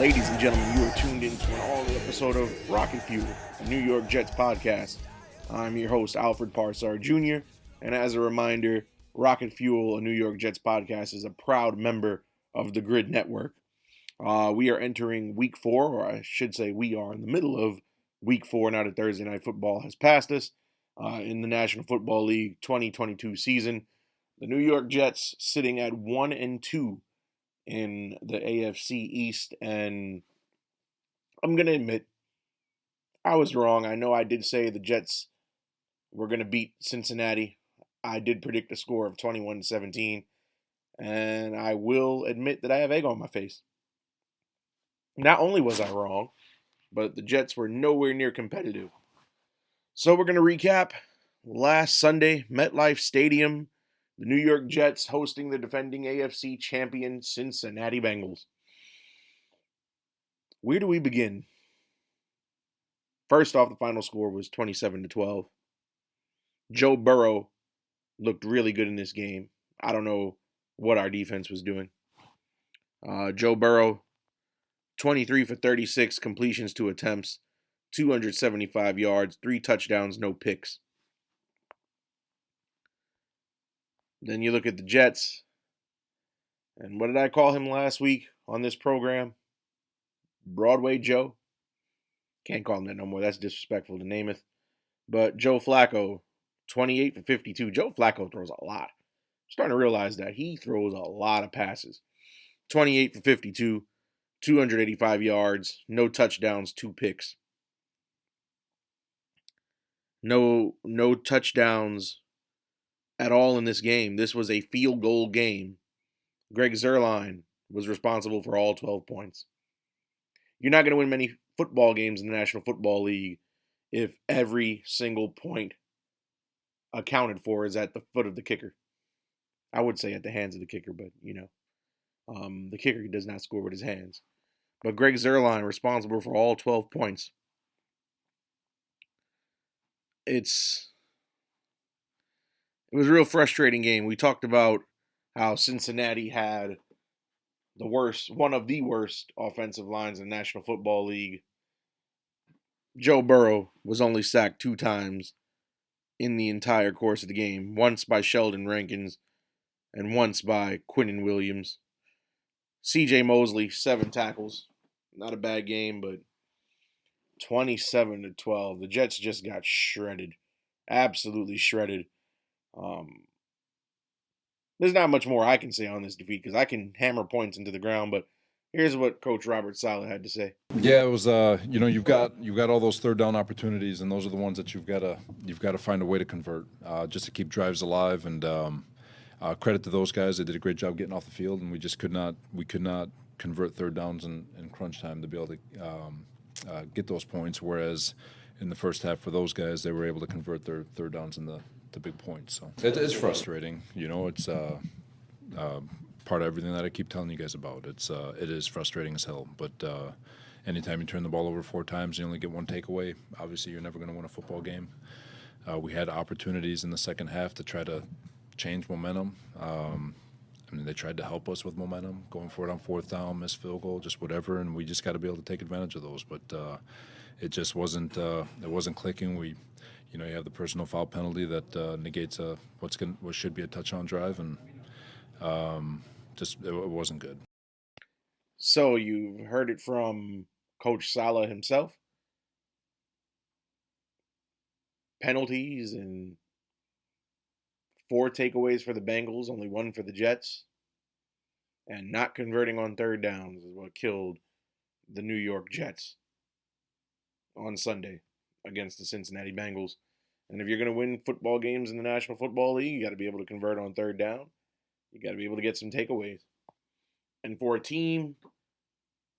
Ladies and gentlemen, you are tuned into an all-new episode of Rocket Fuel, a New York Jets podcast. I'm your host, Alfred Parsar Jr., and as a reminder, Rocket Fuel, a New York Jets podcast, is a proud member of the GRYD network. We are entering week 4, or I should say we are in the middle of week 4 now that Thursday Night Football has passed us in the National Football League 2022 season. The New York Jets sitting at 1-2 in the AFC East, and I'm going to admit, I was wrong. I know I did say the Jets were going to beat Cincinnati. I did predict a score of 21-17, and I will admit that I have egg on my face. Not only was I wrong, but the Jets were nowhere near competitive. So we're going to recap last Sunday, MetLife Stadium, the New York Jets hosting the defending AFC champion Cincinnati Bengals. Where do we begin? First off, the final score was 27-12. Joe Burrow looked really good in this game. I don't know what our defense was doing. Joe Burrow, 23 for 36 completions to attempts, 275 yards, 3 touchdowns, no picks. Then you look at the Jets, and what did I call him last week on this program? Broadway Joe. Can't call him that no more. That's disrespectful to Namath. But Joe Flacco, 28 for 52. Joe Flacco throws a lot. I'm starting to realize that. He throws a lot of passes. 28 for 52, 285 yards, no touchdowns, 2 picks. No touchdowns at all in this game. This was a field goal game. Greg Zuerlein was responsible for all 12 points. You're not going to win many football games in the National Football League if every single point accounted for is at the foot of the kicker. I would say at the hands of the kicker, but the kicker does not score with his hands. But Greg Zuerlein responsible for all 12 points. It was a real frustrating game. We talked about how Cincinnati had one of the worst offensive lines in the National Football League. Joe Burrow was only sacked 2 times in the entire course of the game. Once by Sheldon Rankins and once by Quinnen Williams. C.J. Mosley, 7 tackles. Not a bad game, but 27-12. The Jets just got shredded. Absolutely shredded. There's not much more I can say on this defeat because I can hammer points into the ground, but here's what Coach Robert Saleh had to say. Yeah, it was. You've got all those third down opportunities, and those are the ones that you've got to find a way to convert, just to keep drives alive. And credit to those guys; they did a great job getting off the field, and we could not convert third downs in crunch time to be able to get those points. Whereas in the first half, for those guys, they were able to convert their third downs in the big points. So it's frustrating. It's part of everything that I keep telling you guys about. It is frustrating as hell. But anytime you turn the ball over 4 times, you only get 1 takeaway. Obviously, you're never going to win a football game. We had opportunities in the second half to try to change momentum. They tried to help us with momentum, going for it on 4th down, missed field goal, just whatever, and we just got to be able to take advantage of those. But it just wasn't. It wasn't clicking. You have the personal foul penalty that negates what should be a touchdown drive, and it wasn't good. So you've heard it from Coach Saleh himself. Penalties and 4 takeaways for the Bengals, only 1 for the Jets. And not converting on third downs is what killed the New York Jets on Sunday against the Cincinnati Bengals. And if you're going to win football games in the National Football League, you got to be able to convert on third down. You got to be able to get some takeaways. And for a team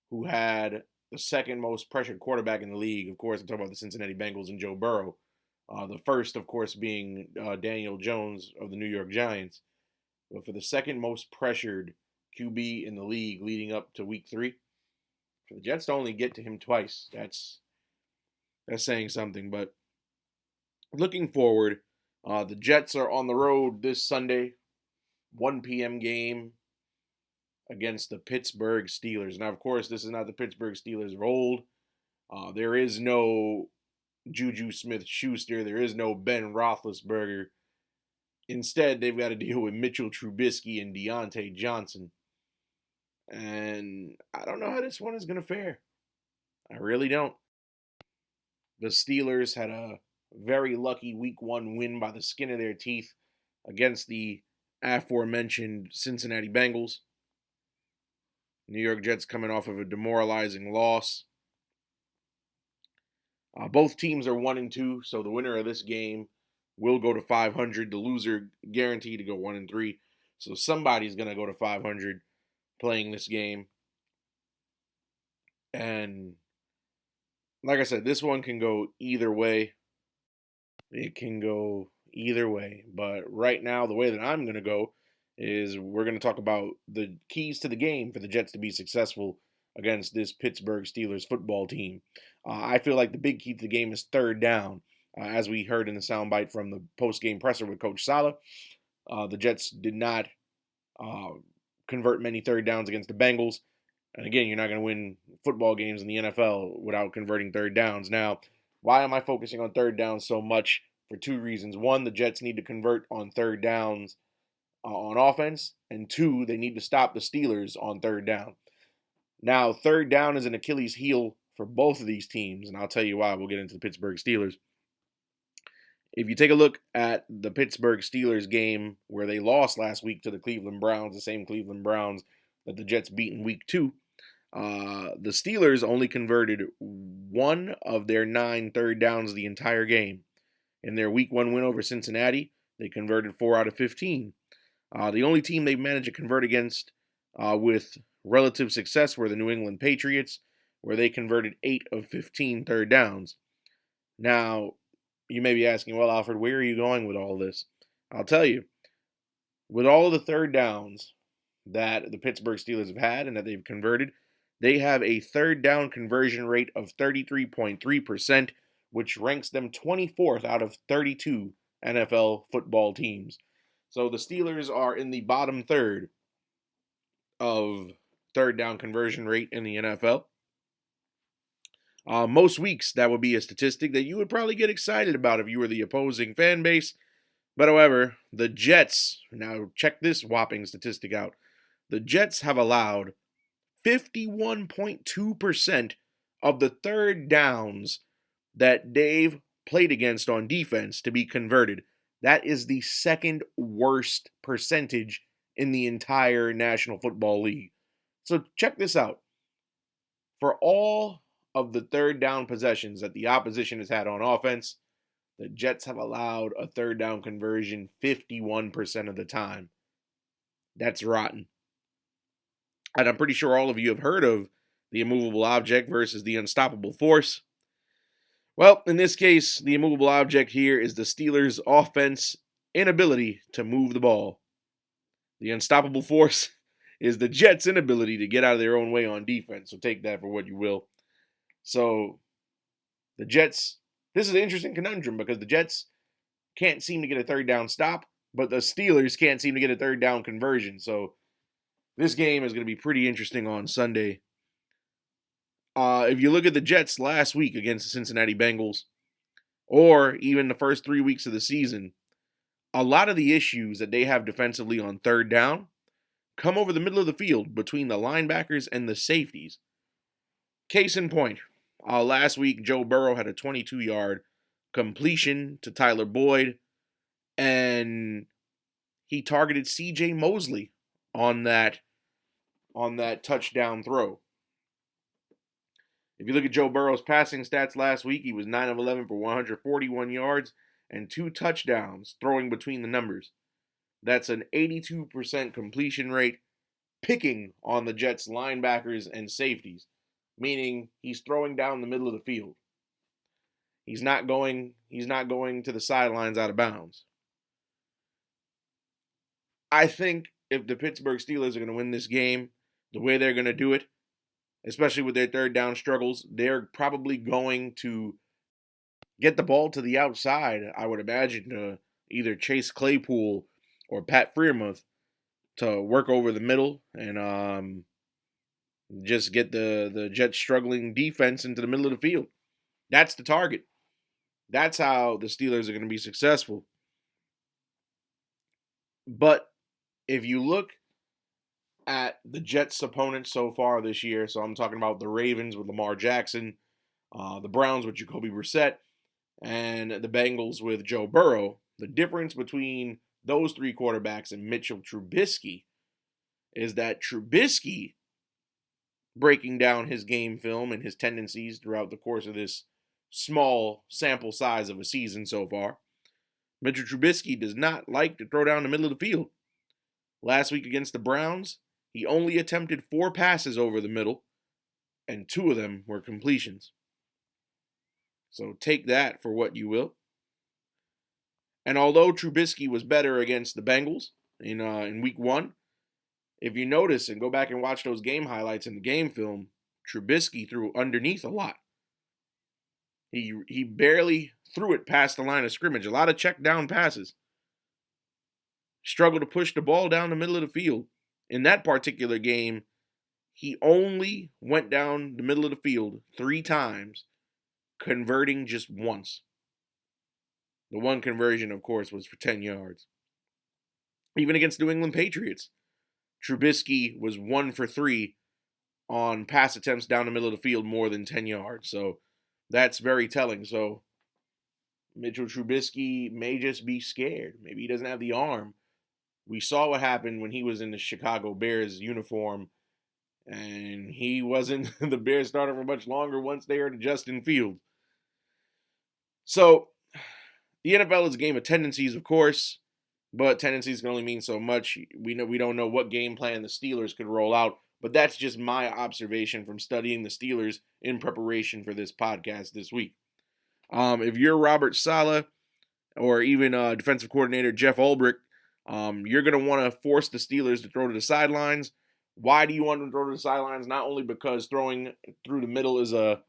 who had the second most pressured quarterback in the league, of course, I'm talking about the Cincinnati Bengals and Joe Burrow. The first, of course, being Daniel Jones of the New York Giants. But for the second most pressured QB in the league leading up to week 3, for the Jets to only get to him twice, that's saying something. But looking forward, the Jets are on the road this Sunday, 1 p.m. game against the Pittsburgh Steelers. Now, of course, this is not the Pittsburgh Steelers of old. There is no Juju Smith-Schuster. There is no Ben Roethlisberger. Instead, they've got to deal with Mitchell Trubisky and Deontay Johnson. And I don't know how this one is going to fare. I really don't. The Steelers had a very lucky Week 1 win by the skin of their teeth against the aforementioned Cincinnati Bengals. New York Jets coming off of a demoralizing loss. Both teams are 1-2, so the winner of this game will go to 500. The loser guaranteed to go 1-3. So somebody's going to go to 500 playing this game. And like I said, this one can go either way. It can go either way. But right now, the way that I'm going to go is we're going to talk about the keys to the game for the Jets to be successful against this Pittsburgh Steelers football team. I feel like the big key to the game is third down. As we heard in the soundbite from the post-game presser with Coach Saleh, the Jets did not convert many third downs against the Bengals. And again, you're not going to win football games in the NFL without converting third downs. Now, why am I focusing on third downs so much? For two reasons. One, the Jets need to convert on third downs on offense. And two, they need to stop the Steelers on third down. Now, third down is an Achilles heel for both of these teams, and I'll tell you why. We'll get into the Pittsburgh Steelers. If you take a look at the Pittsburgh Steelers game where they lost last week to the Cleveland Browns, the same Cleveland Browns that the Jets beat in Week 2, the Steelers only converted 1 of their 9 third downs the entire game. In their Week 1 win over Cincinnati, they converted 4 out of 15. The only team they managed to convert against with relative success were the New England Patriots, where they converted 8 of 15 third downs. Now, you may be asking, well, Alfred, where are you going with all this? I'll tell you. With all of the third downs that the Pittsburgh Steelers have had and that they've converted, they have a third down conversion rate of 33.3%, which ranks them 24th out of 32 NFL football teams. So the Steelers are in the bottom third of third down conversion rate in the NFL. Most weeks, that would be a statistic that you would probably get excited about if you were the opposing fan base. But however, the Jets, now check this whopping statistic out. The Jets have allowed 51.2% of the third downs that they've played against on defense to be converted. That is the second worst percentage in the entire National Football League. So check this out. For all of the third down possessions that the opposition has had on offense, the Jets have allowed a third down conversion 51% of the time. That's rotten. And I'm pretty sure all of you have heard of the immovable object versus the unstoppable force. Well, in this case, the immovable object here is the Steelers' offense inability to move the ball. The unstoppable force is the Jets' inability to get out of their own way on defense. So take that for what you will. So the Jets, this is an interesting conundrum because the Jets can't seem to get a third down stop, but the Steelers can't seem to get a third down conversion. So this game is going to be pretty interesting on Sunday. If you look at the Jets last week against the Cincinnati Bengals, or even the first 3 weeks of the season, a lot of the issues that they have defensively on third down come over the middle of the field between the linebackers and the safeties. Case in point, last week Joe Burrow had a 22-yard completion to Tyler Boyd, and he targeted C.J. Mosley on that touchdown throw. If you look at Joe Burrow's passing stats last week, he was 9 of 11 for 141 yards and 2 touchdowns, throwing between the numbers. That's an 82% completion rate, picking on the Jets' linebackers and safeties, meaning he's throwing down the middle of the field. He's not going to the sidelines out of bounds. I think if the Pittsburgh Steelers are going to win this game, the way they're going to do it, especially with their third down struggles, they're probably going to get the ball to the outside, I would imagine, to either Chase Claypool or Pat Freiermuth. to work over the middle and just get the Jets' struggling defense into the middle of the field. That's the target. That's how the Steelers are going to be successful. But if you look at the Jets' opponents so far this year, so I'm talking about the Ravens with Lamar Jackson, the Browns with Jacoby Brissett, and the Bengals with Joe Burrow, the difference between those three quarterbacks and Mitchell Trubisky is that Trubisky, breaking down his game film and his tendencies throughout the course of this small sample size of a season so far, Mitchell Trubisky does not like to throw down the middle of the field. Last week against the Browns, he only attempted 4 passes over the middle, and 2 of them were completions. So take that for what you will. And although Trubisky was better against the Bengals in week 1, if you notice and go back and watch those game highlights in the game film, Trubisky threw underneath a lot. He barely threw it past the line of scrimmage. A lot of check down passes. Struggled to push the ball down the middle of the field. In that particular game, he only went down the middle of the field 3 times, converting just once. The one conversion, of course, was for 10 yards. Even against New England Patriots, Trubisky was 1 for 3 on pass attempts down the middle of the field more than 10 yards. So that's very telling. So Mitchell Trubisky may just be scared. Maybe he doesn't have the arm. We saw what happened when he was in the Chicago Bears uniform, and he wasn't the Bears starter for much longer once they were to Justin Fields. So the NFL is a game of tendencies, of course, but tendencies can only mean so much. We don't know what game plan the Steelers could roll out, but that's just my observation from studying the Steelers in preparation for this podcast this week. If you're Robert Saleh or even defensive coordinator Jeff Ulbrich, you're going to want to force the Steelers to throw to the sidelines. Why do you want them to throw to the sidelines? Not only because throwing through the middle is a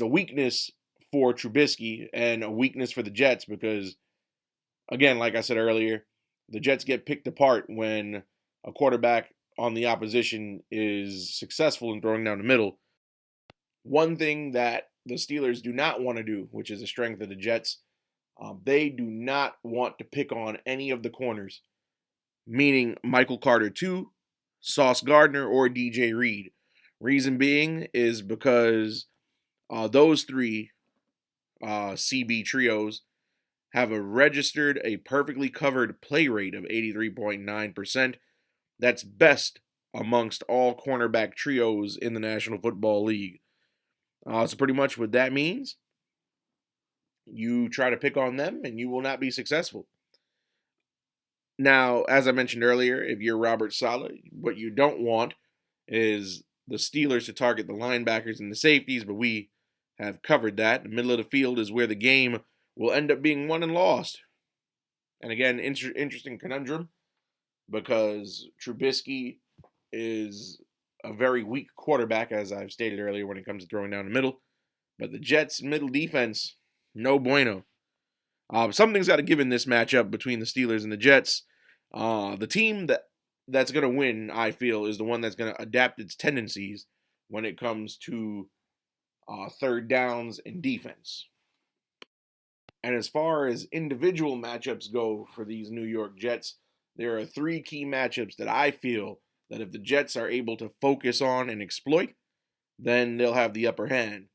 weakness for Trubisky and a weakness for the Jets because, again, like I said earlier, the Jets get picked apart when a quarterback on the opposition is successful in throwing down the middle. One thing that the Steelers do not want to do, which is a strength of the Jets, they do not want to pick on any of the corners, meaning Michael Carter II, Sauce Gardner, or DJ Reed. Reason being is because those 3 CB trios have registered a perfectly covered play rate of 83.9%. That's best amongst all cornerback trios in the National Football League. So pretty much what that means, you try to pick on them and you will not be successful. Now, as I mentioned earlier, if you're Robert Saleh, what you don't want is the Steelers to target the linebackers and the safeties, but we have covered that. The middle of the field is where the game will end up being won and lost. And again, interesting conundrum because Trubisky is a very weak quarterback, as I've stated earlier, when it comes to throwing down the middle. But the Jets' middle defense, no bueno. Something's got to give in this matchup between the Steelers and the Jets. The team that's going to win, I feel, is the one that's going to adapt its tendencies when it comes to third downs and defense. And as far as individual matchups go for these New York Jets, there are 3 key matchups that I feel that if the Jets are able to focus on and exploit, then they'll have the upper hand.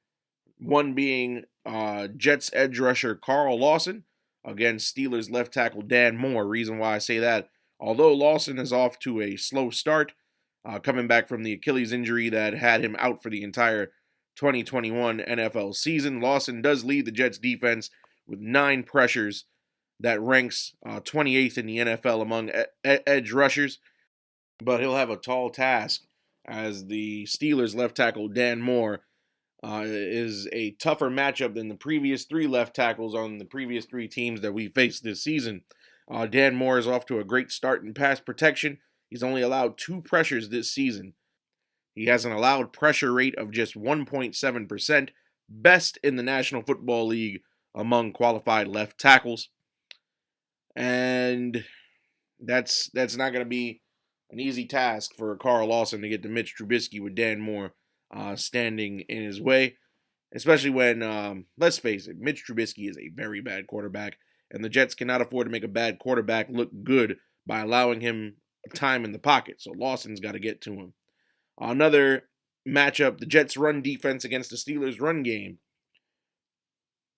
One being Jets edge rusher Carl Lawson against Steelers left tackle Dan Moore. Reason why I say that, although Lawson is off to a slow start, coming back from the Achilles injury that had him out for the entire 2021 NFL season, Lawson does lead the Jets defense with 9 pressures. That ranks 28th in the NFL among edge rushers. But he'll have a tall task as the Steelers left tackle Dan Moore is a tougher matchup than the previous 3 left tackles on the previous 3 teams that we faced this season. Dan Moore is off to a great start in pass protection. He's only allowed 2 pressures this season. He has an allowed pressure rate of just 1.7%, best in the National Football League among qualified left tackles. And that's not going to be an easy task for Carl Lawson to get to Mitch Trubisky with Dan Moore standing in his way, especially when, let's face it, Mitch Trubisky is a very bad quarterback, and the Jets cannot afford to make a bad quarterback look good by allowing him time in the pocket, so Lawson's got to get to him. Another matchup, the Jets' run defense against the Steelers' run game.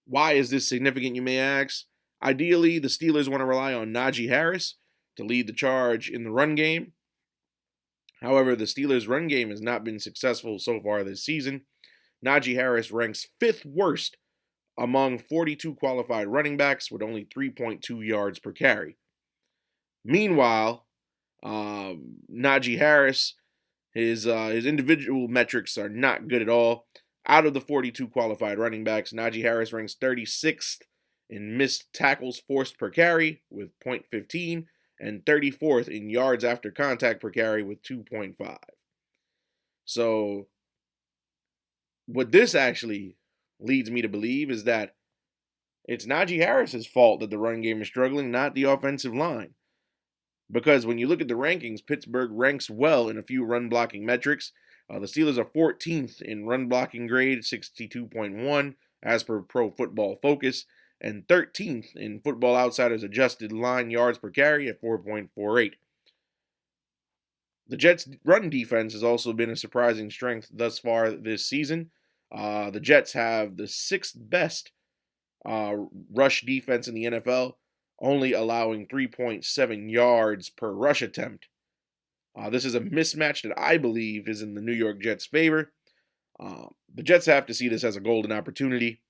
Why is this significant, you may ask? Ideally, the Steelers want to rely on Najee Harris to lead the charge in the run game. However, the Steelers' run game has not been successful so far this season. Najee Harris ranks 5th worst among 42 qualified running backs with only 3.2 yards per carry. Meanwhile, Najee Harris, his individual metrics are not good at all. Out of the 42 qualified running backs, Najee Harris ranks 36th in missed tackles forced per carry with .15 and 34th in yards after contact per carry with 2.5. So what this actually leads me to believe is that it's Najee Harris's fault that the run game is struggling, not the offensive line. Because when you look at the rankings, Pittsburgh ranks well in a few run blocking metrics. The Steelers are 14th in run blocking grade, 62.1 as per Pro Football Focus, and 13th in Football Outsiders adjusted line yards per carry at 4.48. The Jets' run defense has also been a surprising strength thus far this season. The Jets have the 6th best rush defense in the NFL, only allowing 3.7 yards per rush attempt. This is a mismatch that I believe is in the New York Jets' favor. The Jets have to see this as a golden opportunity.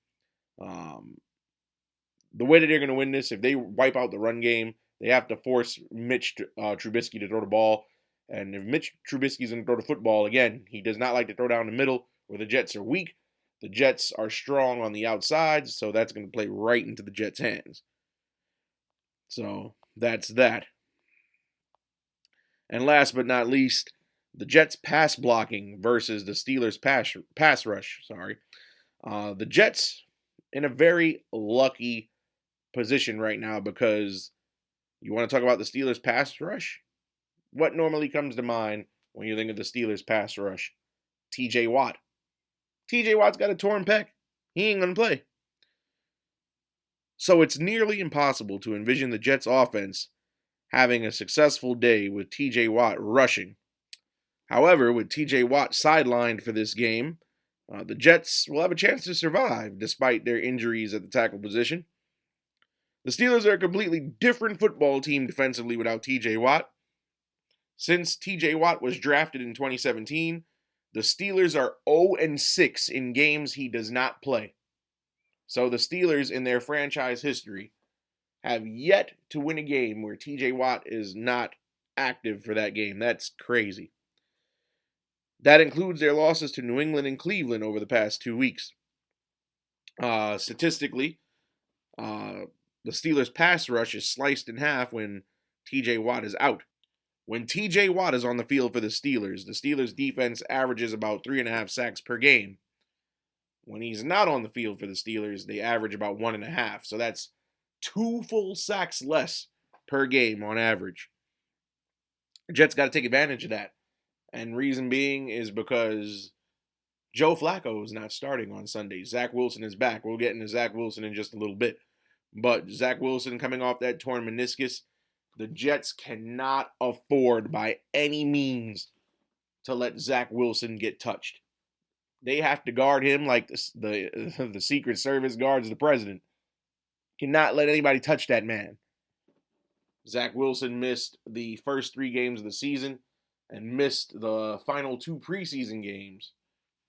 The way that they're going to win this, if they wipe out the run game, they have to force Mitch Trubisky to throw the ball. And if Mitch Trubisky's going to throw the football, again, he does not like to throw down the middle where the Jets are weak. The Jets are strong on the outside, so that's going to play right into the Jets' hands. So that's that. And last but not least, the Jets' pass blocking versus the Steelers' pass rush. The Jets in a very lucky position right now because you want to talk about the Steelers' pass rush? What normally comes to mind when you think of the Steelers' pass rush? TJ Watt. TJ Watt's got a torn pec. He ain't going to play. So it's nearly impossible to envision the Jets' offense having a successful day with TJ Watt rushing. However, with TJ Watt sidelined for this game, the Jets will have a chance to survive despite their injuries at the tackle position. The Steelers are a completely different football team defensively without TJ Watt. Since TJ Watt was drafted in 2017, the Steelers are 0-6 in games he does not play. So the Steelers, in their franchise history, have yet to win a game where TJ Watt is not active for that game. That's crazy. That includes their losses to New England and Cleveland over the past 2 weeks. Statistically, the Steelers' pass rush is sliced in half when TJ Watt is out. When TJ Watt is on the field for the Steelers defense averages about 3.5 sacks per game. When he's not on the field for the Steelers, they average about 1.5. So that's 2 full sacks less per game on average. The Jets got to take advantage of that. And reason being is because Joe Flacco is not starting on Sunday. Zach Wilson is back. We'll get into Zach Wilson in just a little bit. But Zach Wilson coming off that torn meniscus, the Jets cannot afford by any means to let Zach Wilson get touched. They have to guard him like the Secret Service guards the president. Cannot let anybody touch that man. Zach Wilson missed the first 3 games of the season and missed the final 2 preseason games.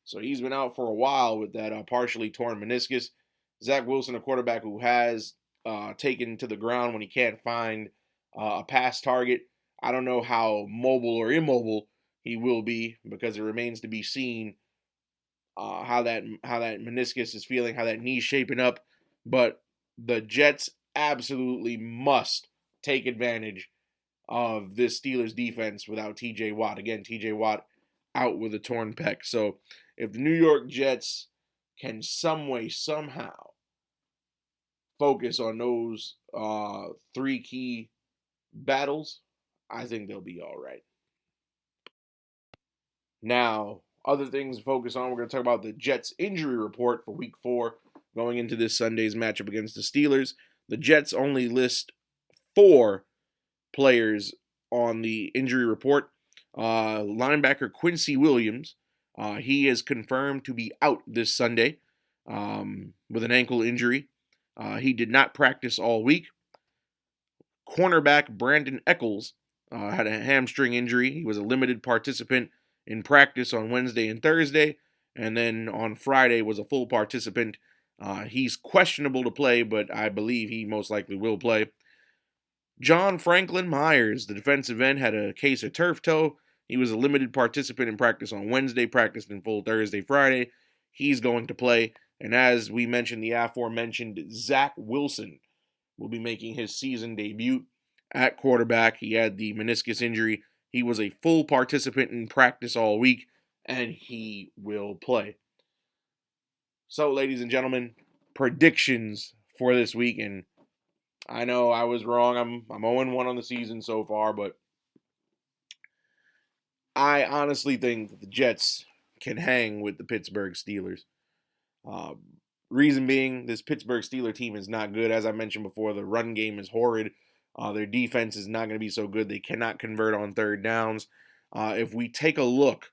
So he's been out for a while with that partially torn meniscus. Zach Wilson, a quarterback who has taken to the ground when he can't find a pass target. I don't know how mobile or immobile he will be because it remains to be seen how that meniscus is feeling, how that knee's shaping up. But the Jets absolutely must take advantage of this Steelers defense without TJ Watt. Again, TJ Watt out with a torn pec. So if the New York Jets can some way, somehow focus on those 3 key battles, I think they'll be all right. Now, other things to focus on, we're going to talk about the Jets injury report for week 4 going into this Sunday's matchup against the Steelers. The Jets only list 4 players on the injury report. Linebacker Quincy Williams, he is confirmed to be out this Sunday with an ankle injury. He did not practice all week. Cornerback Brandon Eccles had a hamstring injury. He was a limited participant in practice on Wednesday and Thursday, and then on Friday was a full participant. He's questionable to play, but I believe he most likely will play. John Franklin Myers, the defensive end, had a case of turf toe. He was a limited participant in practice on Wednesday, practiced in full Thursday, Friday. He's going to play. And as we mentioned, the aforementioned Zach Wilson will be making his season debut at quarterback. He had the meniscus injury. He was a full participant in practice all week, and he will play. So, ladies and gentlemen, predictions for this week. And I know I was wrong. I'm 0-1 on the season so far, but I honestly think that the Jets can hang with the Pittsburgh Steelers. Reason being, this Pittsburgh Steelers team is not good. As I mentioned before, the run game is horrid. Their defense is not going to be so good. They cannot convert on third downs. If we take a look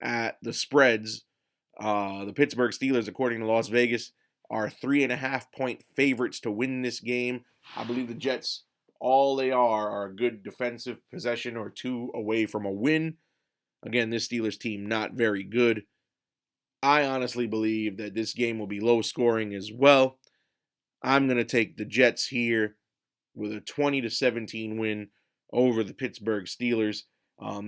at the spreads, the Pittsburgh Steelers, according to Las Vegas, are 3.5-point favorites to win this game. I believe the Jets, all they are a good defensive possession or 2 away from a win. Again, this Steelers team not very good. I honestly believe that this game will be low scoring as well. I'm going to take the Jets here with a 20-17 win over the Pittsburgh Steelers.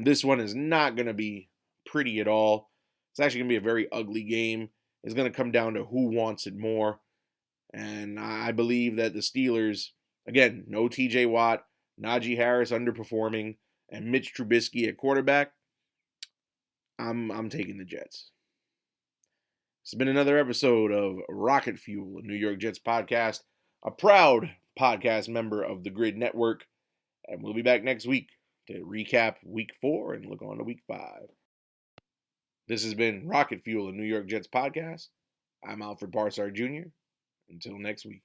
This one is not going to be pretty at all. It's actually going to be a very ugly game. It's going to come down to who wants it more. And I believe that the Steelers, again, no TJ Watt, Najee Harris underperforming, and Mitch Trubisky at quarterback, I'm taking the Jets. It's been another episode of Rocket Fuel, a New York Jets podcast, a proud podcast member of the GRYD Network. And we'll be back next week to recap week 4 and look on to week 5. This has been Rocket Fuel, a New York Jets podcast. I'm Alfred Jr. Until next week.